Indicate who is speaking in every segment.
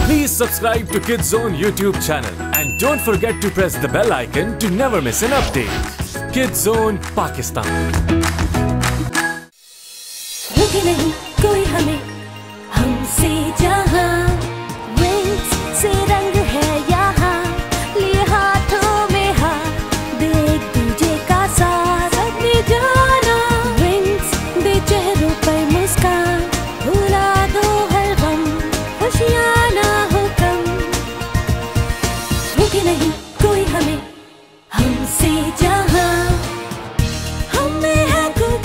Speaker 1: Please subscribe to Kids Zone YouTube channel and don't forget to press the bell icon to never miss an update. Kids Zone Pakistan.
Speaker 2: रुके नहीं कोई हमें हमसे जहां wings से रंग है यहाँ लिए हाथों में हाथ दे एक दूजे का साथ अपनी जाना विंग्स दे चेहरों पर मुस्कान भुला दो हर गम खुशियाँ ना हो कम रुके नहीं कोई हमें हमसे जहां हमें है कुछ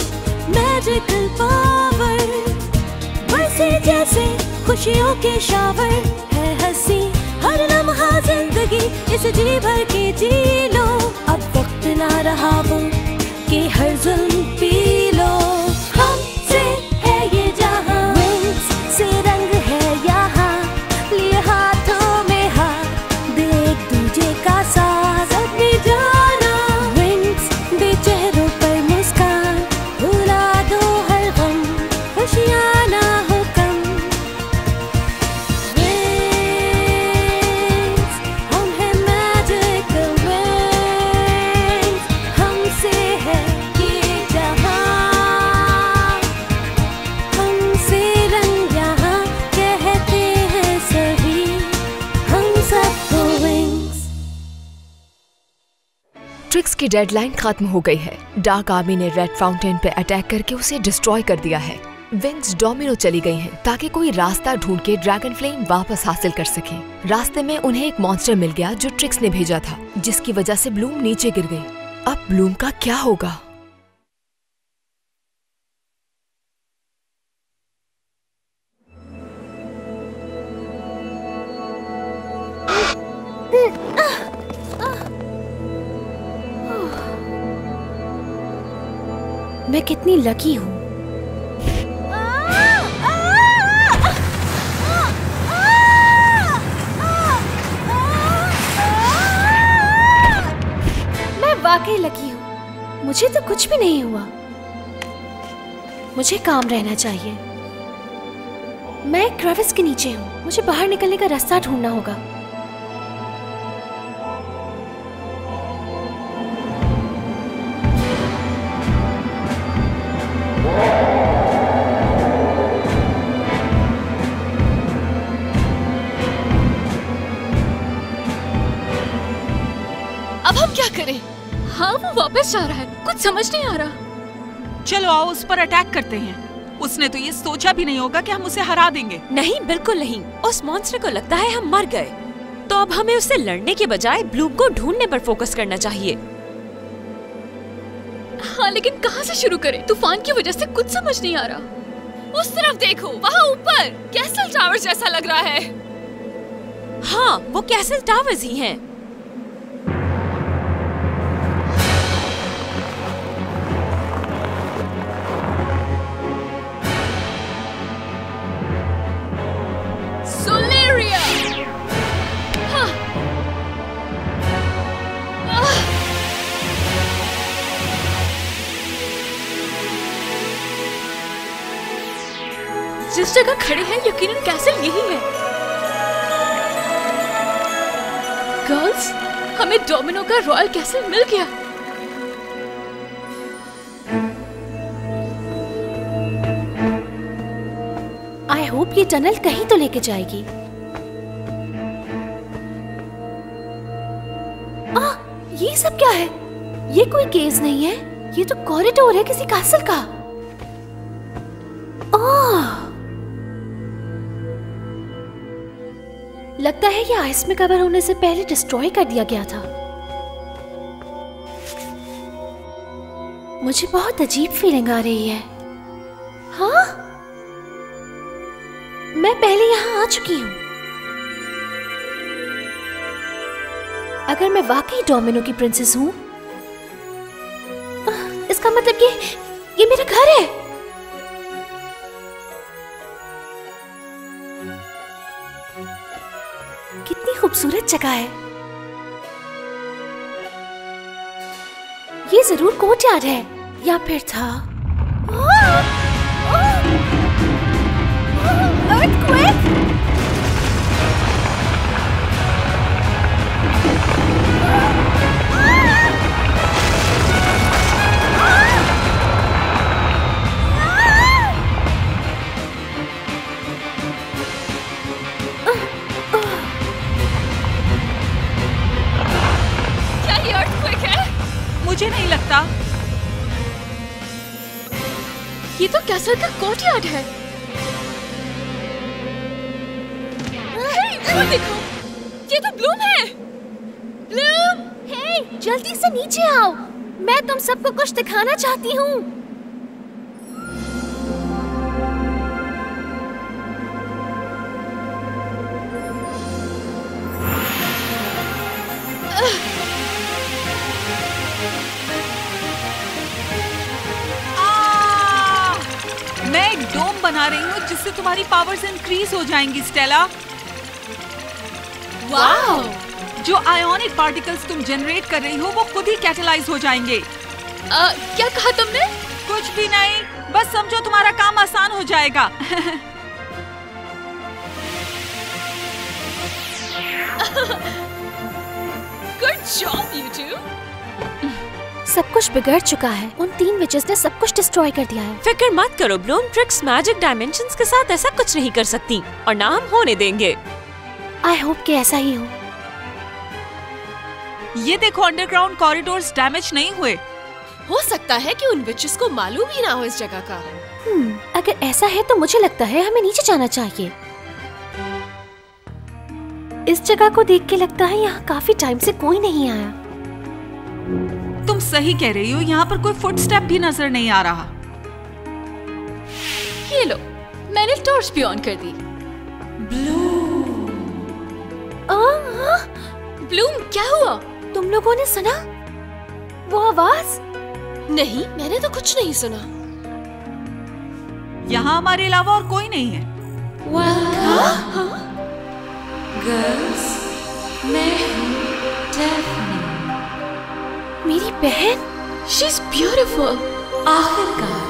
Speaker 2: मैजिकल पावर बरसे जैसे खुशियों के शावर है हंसी हर लम्हा जिंदगी इस जी भर के जी लो अब वक्त ना रहा वो कि हर जुल्म पी लो हमसे है ये जहां विंग्स से रंग है यहाँ लिए हाथों में हाथ दे एक दूजे का साथ अपनी जाना विंग्स दे चेहरों पर मुस्कान भुला दो हर गम खुशियाँ ना हो कम विंग्स हम हैं मैजिकल विंग्स हमसे है ये जहां हमसे रंग यहाँ कहते हैं सभी हम सबको विंग्स।
Speaker 3: ट्रिक्स की डेडलाइन खत्म हो गई है। डार्क आर्मी ने रेड फाउंटेन पे अटैक करके उसे डिस्ट्रॉय कर दिया है। विंग्स डोमिनो चली गई हैं ताकि कोई रास्ता ढूंढ के ड्रैगन फ्लेम वापस हासिल कर सके। रास्ते में उन्हें एक मॉन्स्टर मिल गया जो ट्रिक्स ने भेजा था, जिसकी वजह से ब्लूम नीचे गिर गई। अब ब्लूम का क्या होगा?
Speaker 2: मैं कितनी लकी हूँ। मैं वाकई लकी हूँ। मुझे तो कुछ भी नहीं हुआ। मुझे काम रहना चाहिए। मैं क्रेविस के नीचे हूँ। मुझे बाहर निकलने का रास्ता ढूंढना होगा।
Speaker 4: अब हम क्या करें? हाँ, वो वापस जा रहा है। कुछ समझ नहीं आ रहा।
Speaker 5: चलो आओ उस पर अटैक करते हैं। उसने तो ये सोचा भी नहीं होगा कि हम उसे हरा देंगे।
Speaker 6: नहीं, बिल्कुल नहीं। उस मॉन्स्टर को लगता है हम मर गए। तो अब हमें उससे लड़ने के बजाय ब्लूम को ढूंढने पर फोकस करना चाहिए।
Speaker 4: हाँ, लेकिन कहाँ से शुरू करें? तूफान की वजह से कुछ समझ नहीं आ रहा। उस तरफ देखो, वहाँ ऊपर कैसल टावर जैसा लग रहा है।
Speaker 6: हाँ, वो कैसल टावर्स ही हैं।
Speaker 4: सोलेरिया। हाँ। जिस जगह खड़े हैं यकीनन कैसल यही है। गर्ल्स, हमें डोमिनो का रॉयल कैसल मिल गया।
Speaker 2: आई होप ये टनल कहीं तो लेके जाएगी। ये सब क्या है? ये कोई केस नहीं है। ये तो कॉरिडोर है किसी कैसल का। लगता है ये आइस में कवर होने से पहले डिस्ट्रॉय कर दिया गया था। मुझे बहुत अजीब फीलिंग आ रही है। हाँ, मैं पहले यहाँ आ चुकी हूँ। अगर मैं वाकई डोमिनो की प्रिंसेस हूँ, इसका मतलब ये मेरा घर है। कितनी खूबसूरत जगह है। ये जरूर कोर्टयार्ड है या फिर था। अर्थक्वेक!
Speaker 4: ये तो कैसल का कोर्टयार्ड है। वो देखो, ये तो ब्लूम है। ब्लूम,
Speaker 2: हे, जल्दी से नीचे आओ। मैं तुम सबको कुछ दिखाना चाहती हूँ।
Speaker 5: मैं एक डोम बना रही हूँ जिससे तुम्हारी पावर्स इंक्रीज हो जाएंगी स्टेला।
Speaker 4: वाओ!
Speaker 5: जो आयोनिक पार्टिकल्स तुम जनरेट कर रही हो वो खुद ही कैटलाइज हो जाएंगे।
Speaker 4: क्या कहा तुमने?
Speaker 5: कुछ भी नहीं, बस समझो तुम्हारा काम आसान हो जाएगा।
Speaker 4: Good job you too.
Speaker 2: सब कुछ बिगड़ चुका है। उन 3 विचेस ने सब कुछ डिस्ट्रॉय कर दिया है।
Speaker 6: फिक्र मत करो ब्लूम, ट्रिक्स मैजिक डायमेंशंस के साथ ऐसा कुछ नहीं कर सकती और ना हम होने देंगे।
Speaker 2: आई होप कि ऐसा ही हो।
Speaker 5: ये देखो, अंडरग्राउंड कॉरिडोर्स डैमेज नहीं हुए।
Speaker 4: हो सकता है कि उन विचेस को मालूम ही ना हो इस जगह का।
Speaker 2: अगर ऐसा है तो मुझे लगता है हमें नीचे जाना चाहिए। इस जगह को देख के लगता है यहाँ काफी टाइम से कोई नहीं आया।
Speaker 5: तुम सही कह रही हो, यहाँ पर कोई फुटस्टेप भी नजर नहीं आ रहा।
Speaker 4: ये लो, मैंने टॉर्च भी ऑन कर दी। ब्लूम, क्या हुआ?
Speaker 2: तुम लोगों ने सुना वो आवाज?
Speaker 4: नहीं, मैंने तो कुछ नहीं सुना।
Speaker 5: यहाँ हमारे अलावा और कोई नहीं है।
Speaker 6: गर्ल्स, मैं हूँ डेफ्नी।
Speaker 2: मेरी बहन।
Speaker 4: She's beautiful.
Speaker 6: आखिरकार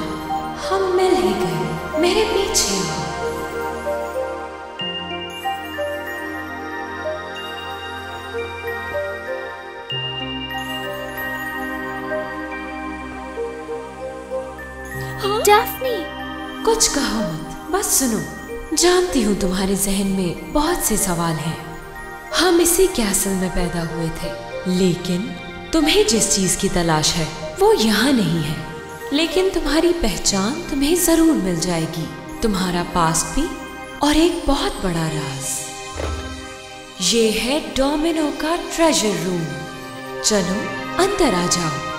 Speaker 6: हम मिल ही गए। मेरे पीछे आओ।
Speaker 2: डेफ्नी,
Speaker 6: कुछ कहो मत, बस सुनो। जानती हूँ तुम्हारे जहन में बहुत से सवाल हैं। हम इसी कैसल में पैदा हुए थे, लेकिन तुम्हें जिस चीज की तलाश है वो यहाँ नहीं है। लेकिन तुम्हारी पहचान तुम्हें जरूर मिल जाएगी, तुम्हारा पास्ट भी और एक बहुत बड़ा राज। ये है डोमिनो का ट्रेजर रूम। चलो अंदर आ जाओ।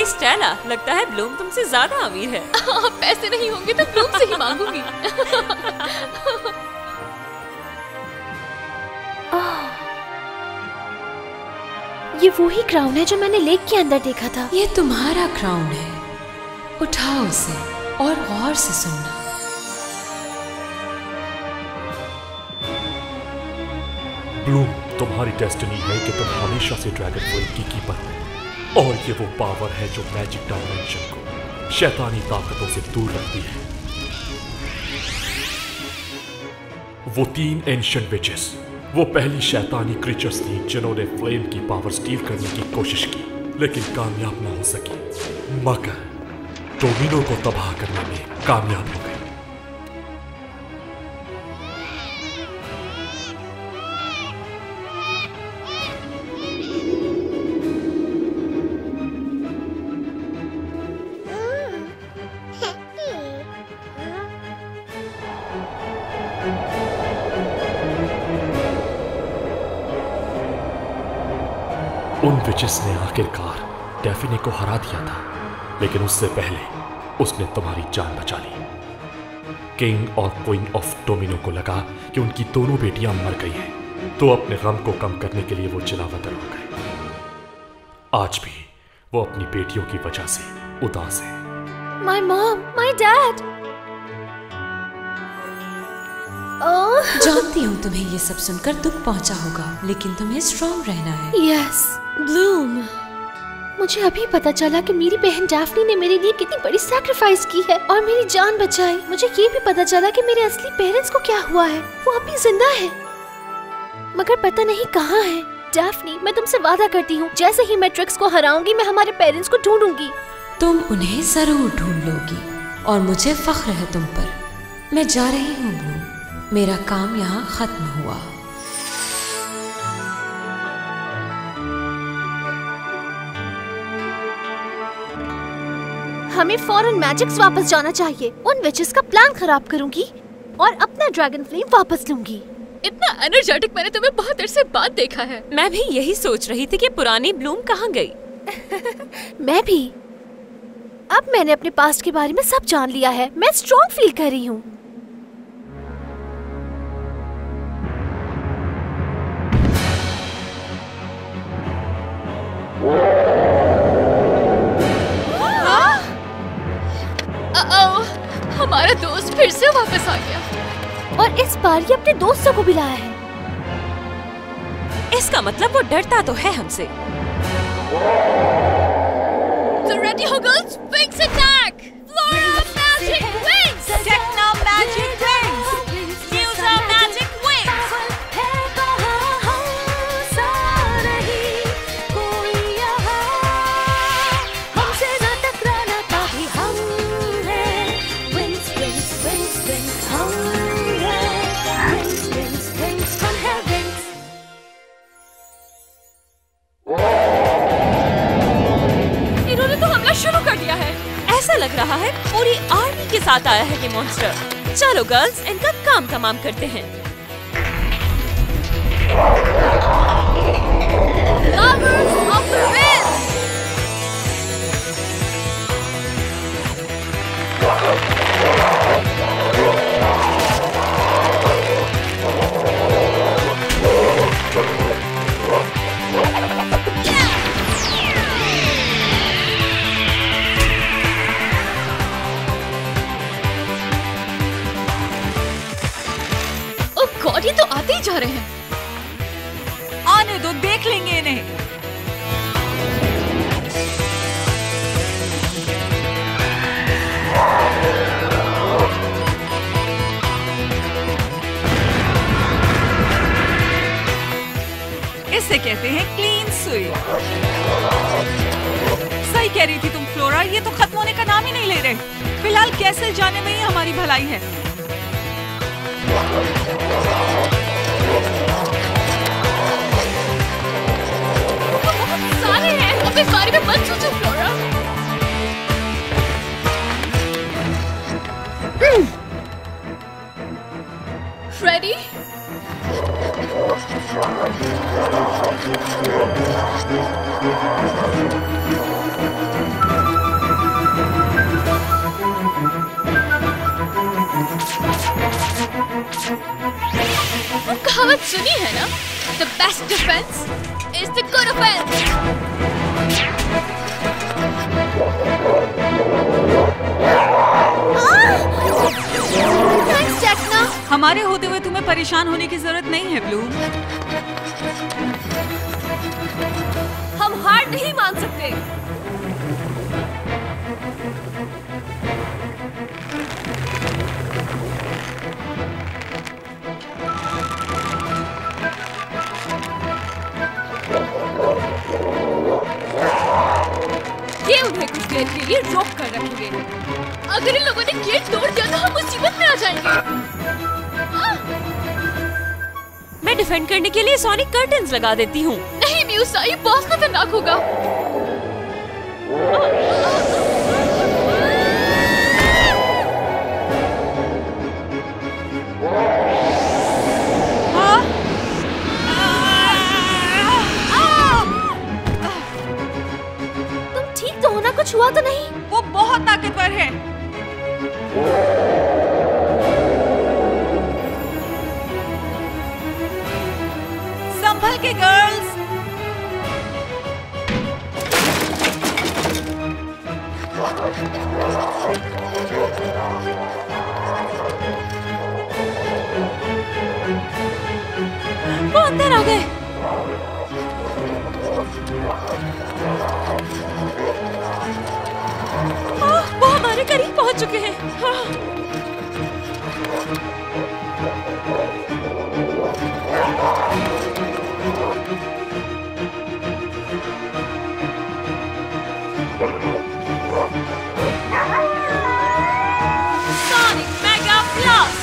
Speaker 6: स्टेला, लगता है ब्लूम तुमसे ज्यादा अमीर है।
Speaker 4: पैसे नहीं होंगे तो ब्लूम से ही मांगूंगी।
Speaker 2: ये वही क्राउन है जो मैंने लेक के अंदर देखा था।
Speaker 6: ये तुम्हारा क्राउन है, उठाओ उसे और गौर से सुनना।
Speaker 7: ब्लूम, तुम्हारी डेस्टिनी है कि तुम हमेशा से ड्रैगन फ्लेम की कीपर हो, और ये वो पावर है जो मैजिक डायमेंशन को शैतानी ताकतों से दूर रखती है। वो 3 एंशिएंट विचेस, वो पहली शैतानी क्रीचर्स थी जिन्होंने फ्लेम की पावर स्टील करने की कोशिश की, लेकिन कामयाब ना हो सकी, मगर डोमिनो को तबाह करने में कामयाब हो गई। उन विचेस ने आखिरकार डेफिने को हरा दिया था, लेकिन उससे पहले उसने तुम्हारी जान बचा ली। किंग और क्वीन ऑफ डोमिनो को लगा कि उनकी दोनों बेटियां मर गई हैं, तो अपने गम को कम करने के लिए वो जलावतन हो गए। आज भी वो अपनी बेटियों की वजह से उदास है।
Speaker 2: My mom, my dad.
Speaker 6: जानती हूँ तुम्हें ये सब सुनकर दुख पहुंचा होगा, लेकिन तुम्हें स्ट्रॉन्ग रहना है।
Speaker 2: Yes, Bloom. मुझे अभी पता चला कि मेरी बहन डैफ्नी ने मेरे लिए कितनी बड़ी सैक्रिफाइस की है और मेरी जान बचाई। मुझे ये भी पता चला कि मेरे असली पेरेंट्स को क्या हुआ है। वो अभी जिंदा है, मगर पता नहीं कहाँ है। डैफ्नी, मैं तुमसे वादा करती हूँ, जैसे ही मैं ट्रिक्स को हराऊंगी मैं हमारे पेरेंट्स को ढूंढूंगी।
Speaker 6: तुम उन्हें जरूर ढूंढ लोगी और मुझे फख्र है तुम पर। मैं जा रही हूँ ब्लूम, मेरा काम यहाँ खत्म हुआ।
Speaker 2: हमें फौरन मैजिक्स वापस जाना चाहिए। उन विचेस का प्लान खराब करूंगी और अपना ड्रैगन फ्लेम वापस लूंगी।
Speaker 4: इतना एनर्जेटिक मैंने तुम्हें बहुत अरसे बाद देखा है।
Speaker 8: मैं भी यही सोच रही थी कि पुरानी ब्लूम कहाँ गई।
Speaker 2: मैं भी। अब मैंने अपने पास्ट के बारे में सब जान लिया है। मैं स्ट्रॉन्ग फील कर रही हूँ।
Speaker 4: हमारा दोस्त फिर से वापस आ गया
Speaker 2: और इस बार ये अपने दोस्तों को भी लाया है।
Speaker 8: इसका मतलब वो डरता तो है हमसे।
Speaker 4: तो रेडी हो girls, wings attack! Flora magic wings!
Speaker 5: Tecna magic wings!
Speaker 4: Musa magic wings!
Speaker 8: शुरू कर दिया है। ऐसा लग रहा है पूरी आर्मी के साथ आया है ये मॉन्स्टर। चलो गर्ल्स, इनका काम तमाम करते हैं।
Speaker 4: Lovers of the Wind! God, ये तो आते ही जा रहे हैं।
Speaker 5: आने दो, देख लेंगे इन्हें। इसे कहते हैं क्लीन स्वीप। सही कह रही थी तुम फ्लोरा, ये तो खत्म होने का नाम ही नहीं ले रहे। फिलहाल कैसल जाने में ही हमारी भलाई है।
Speaker 4: बहुत सारे हैं। अब इस बारे में मत सोचो फ्लोरा। रेडी? कहावत सुनी है ना, The best defense is the good offense.
Speaker 2: Thanks Techno.
Speaker 5: हमारे होते हुए तुम्हें परेशान होने की जरूरत नहीं है ब्लूम।
Speaker 8: हम हार नहीं मान सकते। ये उन्हें कुछ देर के लिए रोक कर रखेंगे।
Speaker 4: अगर इन लोगों ने गेट तोड़ दिया तो हम मुसीबत में आ जाएंगे।
Speaker 8: मैं डिफेंड करने के लिए सोनिक कर्टन्स लगा देती हूँ।
Speaker 4: नहीं म्यूज़ा, ये बहुत खतरनाक होगा।
Speaker 2: तुम ठीक तो हो ना? कुछ हुआ तो नहीं?
Speaker 5: वो बहुत ताकतवर है। संभल के गर्ल्स।
Speaker 8: वो अंदर आ गए। वो हमारे करीब पहुंच चुके हैं।
Speaker 4: Sonic Mega Blast!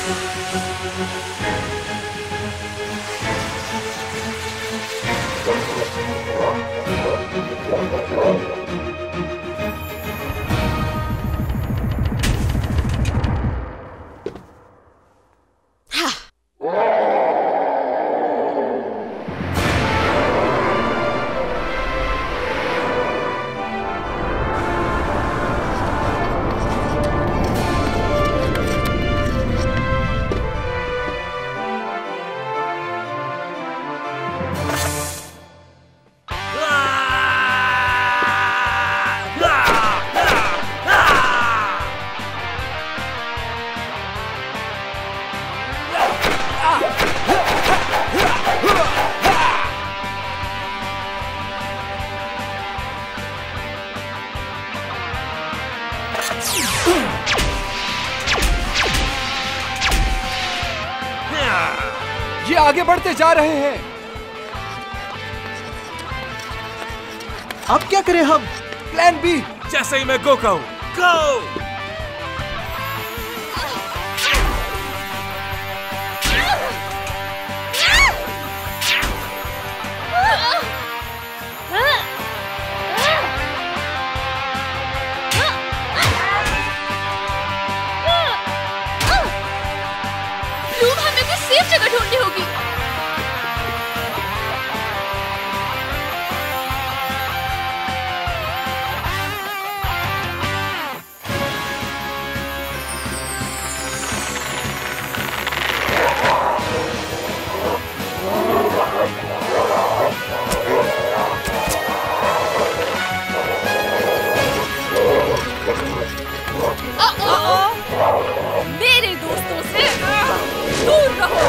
Speaker 9: ये आगे बढ़ते जा रहे हैं। अब क्या करें हम? Plan B.
Speaker 1: जैसे ही मैं गो कहूं, गो।
Speaker 4: हमें कोई सेफ जगह ढूंढनी होगी। मेरे दोस्तों से दूर रहो।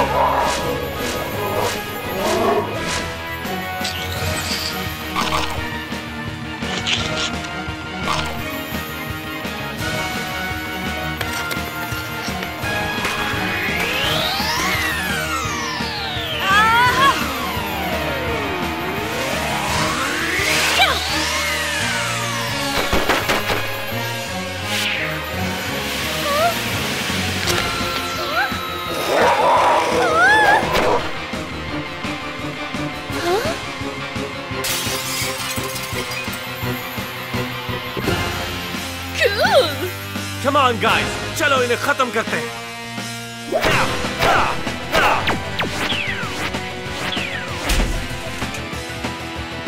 Speaker 1: Come on guys, चलो इन्हें खत्म करते हैं।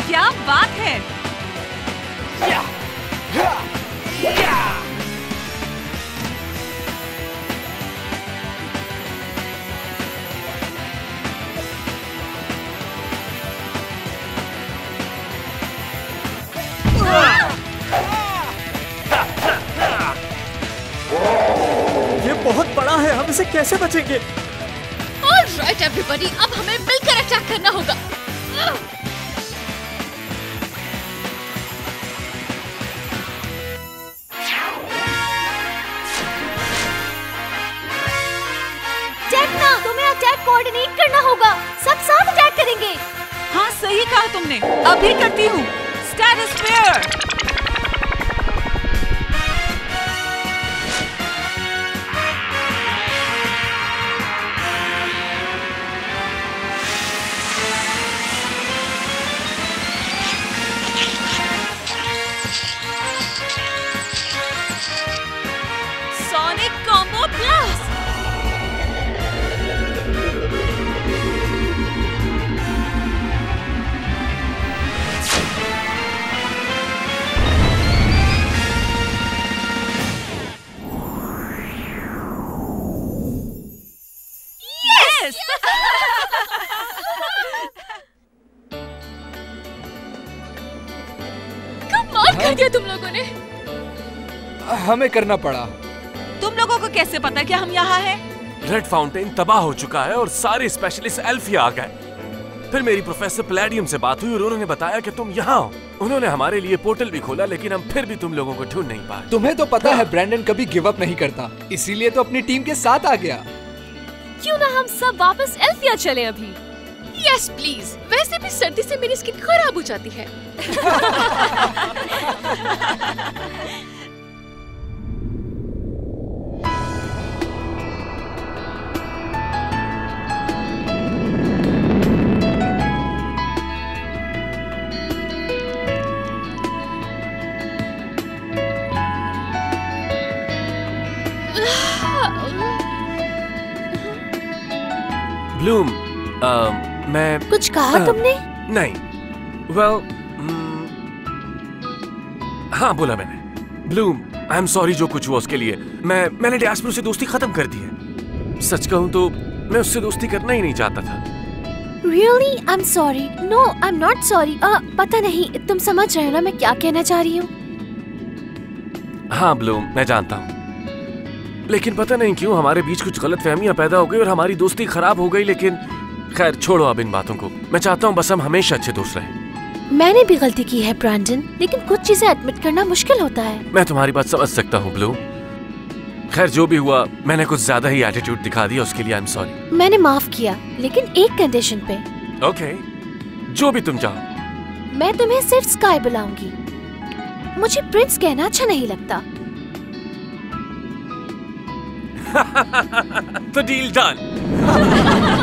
Speaker 5: क्या बात है?
Speaker 9: ये बहुत बड़ा है, हम इसे कैसे बचेंगे?
Speaker 4: Alright everybody, अब हमें मिलकर अटैक करना होगा।
Speaker 2: टेक्ना, तुम्हें अटैक कोऑर्डिनेट करना होगा। सब साथ अटैक करेंगे।
Speaker 5: हाँ सही कहा तुमने, अभी करती हूँ। स्ट्रैटोस्फीयर। Sonic combo plus.
Speaker 4: कमाल कर दिया तुम लोगों ने।
Speaker 9: हमें करना पड़ा।
Speaker 5: तुम लोगों को कैसे पता कि हम यहाँ हैं?
Speaker 1: रेड फाउंटेन तबाह हो चुका है और सारे स्पेशलिस्ट एल्फिया आ गए। फिर मेरी प्रोफेसर पैलेडियम से बात हुई और उन्होंने बताया कि तुम यहाँ हो। उन्होंने हमारे लिए पोर्टल भी खोला, लेकिन हम फिर भी तुम लोगों को ढूंढ नहीं पाए।
Speaker 9: तुम्हें तो पता है ब्रैंडन कभी गिव अप नहीं करता, इसीलिए तो अपनी टीम के साथ आ गया।
Speaker 4: क्यों ना हम सब वापस एल्फिया चले अभी? Yes please. वैसे भी सर्दी से मेरी स्किन खराब हो जाती है।
Speaker 1: ब्लूम, मैं
Speaker 2: कुछ कहा तुमने?
Speaker 1: नहीं, वेल, हाँ बोला मैंने। ब्लूम, आई एम सॉरी जो कुछ हुआ उसके लिए। मैंने डैस्परो से दोस्ती खत्म कर दी है। सच कहूँ तो मैं उससे दोस्ती करना ही नहीं चाहता था।
Speaker 2: Really? I'm sorry. No, I'm not sorry. पता नहीं, तुम समझ रहे हो ना मैं क्या कहना चाह रही हूँ?
Speaker 1: हाँ ब्लूम, मैं जानता हूँ, लेकिन पता नहीं क्यों हमारे बीच कुछ गलतफहमियां पैदा हो गई और हमारी दोस्ती खराब हो गई। लेकिन खैर छोड़ो अब इन बातों को। मैं चाहता हूँ बस हम हमेशा अच्छे दोस्त रहें।
Speaker 2: मैंने भी गलती की है ब्रैंडन, लेकिन कुछ चीजें एडमिट करना मुश्किल होता है।
Speaker 1: मैं तुम्हारी बात समझ सकता हूँ ब्लूम, खैर जो भी हुआ, मैंने कुछ ज्यादा ही एटीट्यूड दिखा दिया, उसके लिए आई एम सॉरी।
Speaker 2: मैंने माफ किया, लेकिन एक कंडीशन पे।
Speaker 1: ओके, जो भी तुम चाहो।
Speaker 2: मैं तुम्हें सिर्फ स्काई बुलाऊंगी, मुझे प्रिंस कहना अच्छा नहीं लगता।
Speaker 1: तो डील डन।